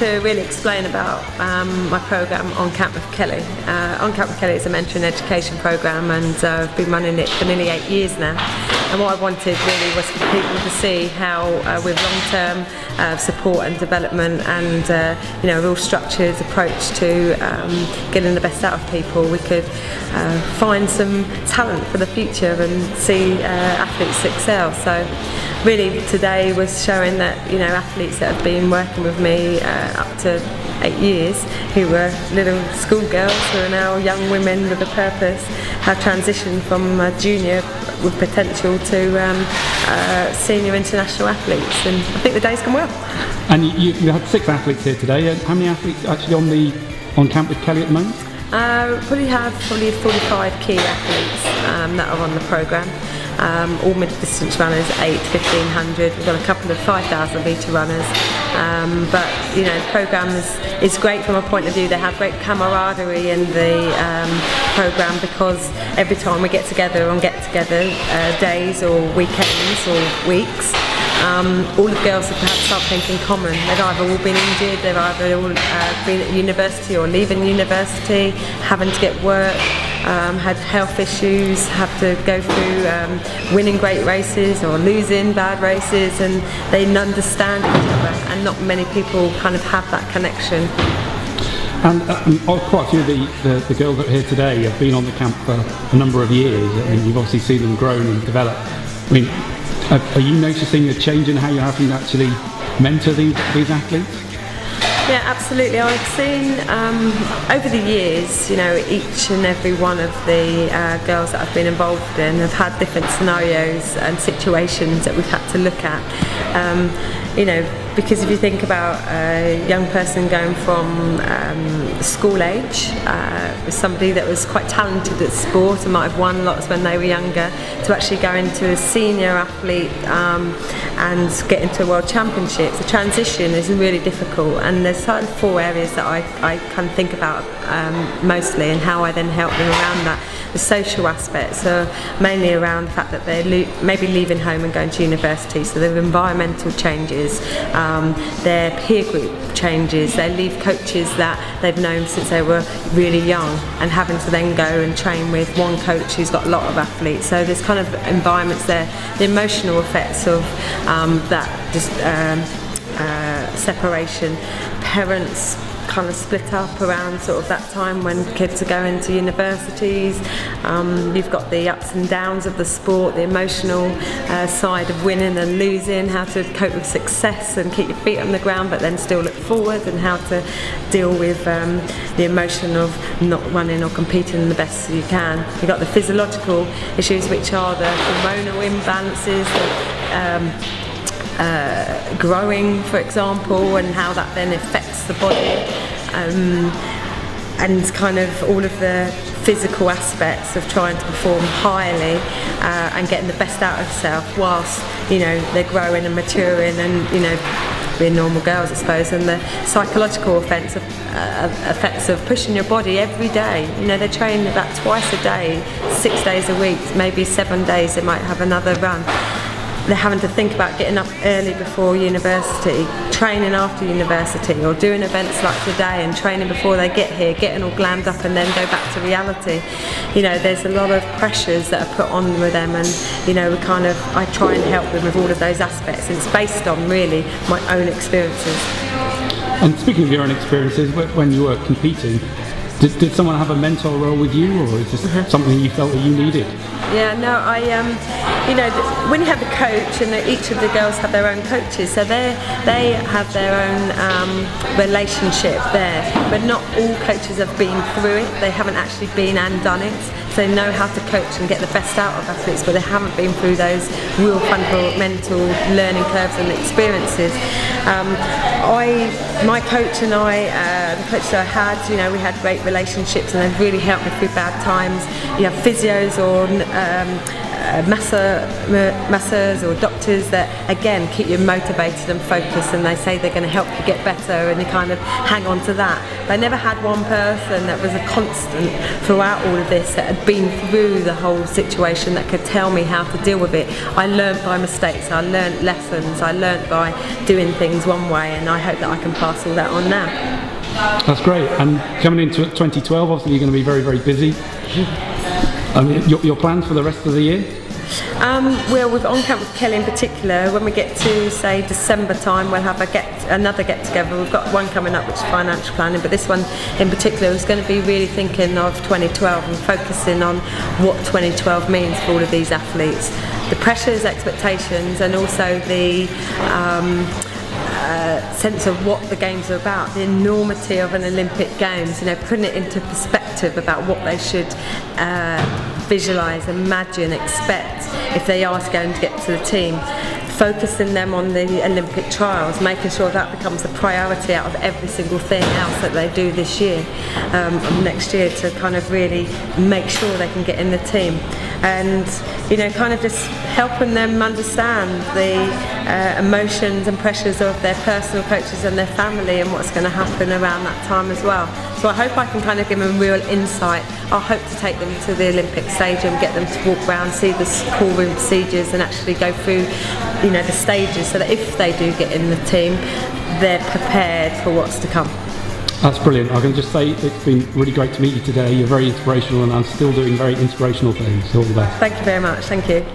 to really explain about my programme On Camp with Kelly. On Camp with Kelly is a mentoring education programme, and I've been running it for nearly 8 years now. And what I wanted really was for people to see how with long-term support and development and a real structured approach to getting the best out of people, we could find some talent for the future and see athletes excel. So really today was showing that athletes that have been working with me up to 8 years, who were little schoolgirls who are now young women with a purpose, have transitioned from junior with potential to senior international athletes, and I think the day's gone well. And you had 6 athletes here today. How many athletes actually on Camp with Kelly at the moment? Probably 45 key athletes that are on the programme. All mid-distance runners, 8, 1500. We've got a couple of 5,000 metre runners. But the programme is great from a point of view. They have great camaraderie in the programme, because every time we get together on get-together days or weekends or weeks, all the girls have had something in common. They've either all been injured, they've either all been at university or leaving university, having to get work, had health issues, have to go through winning great races or losing bad races, and they understand each other, and not many people kind of have that connection. And quite a few of the girls that are here today have been on the camp for a number of years. I mean, you've obviously seen them grow and develop. I mean, are you noticing a change in how you're having to actually mentor these athletes? Yeah, absolutely. I've seen over the years, each and every one of the girls that I've been involved in have had different scenarios and situations that we've had to look at. Because if you think about a young person going from school age, with somebody that was quite talented at sport and might have won lots when they were younger, to actually go into a senior athlete and get into a world championships, the transition is really difficult. And there's sort of 4 areas that I kind of think about mostly, and how I then help them around that. The social aspects are mainly around the fact that they're maybe leaving home and going to university, so there are environmental changes, their peer group changes, they leave coaches that they've known since they were really young, and having to then go and train with one coach who's got a lot of athletes. So there's kind of environments there, the emotional effects of that just separation. Parents kind of split up around sort of that time when kids are going to universities. You've got the ups and downs of the sport, the emotional side of winning and losing, how to cope with success and keep your feet on the ground but then still look forward, and how to deal with the emotion of not running or competing the best you can. You've got the physiological issues, which are the hormonal imbalances, growing, for example, and how that then affects the body, and kind of all of the physical aspects of trying to perform highly and getting the best out of yourself whilst they're growing and maturing and being normal girls, I suppose. And the psychological effects of pushing your body every day. They train about twice a day, 6 days a week, maybe 7 days they might have another run. They're having to think about getting up early before university, training after university, or doing events like today and training before they get here, getting all glammed up and then go back to reality. There's a lot of pressures that are put on with them, and I try and help them with all of those aspects, and it's based on really my own experiences. And speaking of your own experiences, when you were competing, did someone have a mentor role with you, or is this something you felt that you needed? Yeah, no, when you have a coach, and each of the girls have their own coaches, so they have their own relationship there, but not all coaches have been through it. They haven't actually been and done it, so they know how to coach and get the best out of athletes, but they haven't been through those real fundamental learning curves and experiences. My coach and the coaches I had, we had great relationships, and they've really helped me through bad times. You have physios or masseurs or doctors that again keep you motivated and focused, and they say they're going to help you get better, and you kind of hang on to that. They never had one person that was a constant throughout all of this, that had been through the whole situation, that could tell me how to deal with it. I learned by mistakes, I learned lessons, I learned by doing things one way, and I hope that I can pass all that on now. That's great. And coming into 2012, obviously you're going to be very, very busy. I mean, your plans for the rest of the year? Well, with On Camp with Kelly in particular, when we get to, say, December time, we'll have another get-together. We've got one coming up which is financial planning, but this one in particular is going to be really thinking of 2012 and focusing on what 2012 means for all of these athletes. The pressures, expectations, and also the sense of what the games are about, the enormity of an Olympic Games, putting it into perspective about what they should visualise, imagine, expect if they are going to get to the team. Focusing them on the Olympic trials, making sure that becomes the priority out of every single thing else that they do this year, next year, to kind of really make sure they can get in the team. And kind of just helping them understand the emotions and pressures of their personal coaches and their family and what's going to happen around that time as well. So I hope I can kind of give them real insight. I hope to take them to the Olympic Stadium, get them to walk around, see the call room procedures, and actually go through the stages, so that if they do get in the team, they're prepared for what's to come. That's brilliant. I can just say it's been really great to meet you today. You're very inspirational, and I'm still doing very inspirational things. All the best. Thank you very much. Thank you.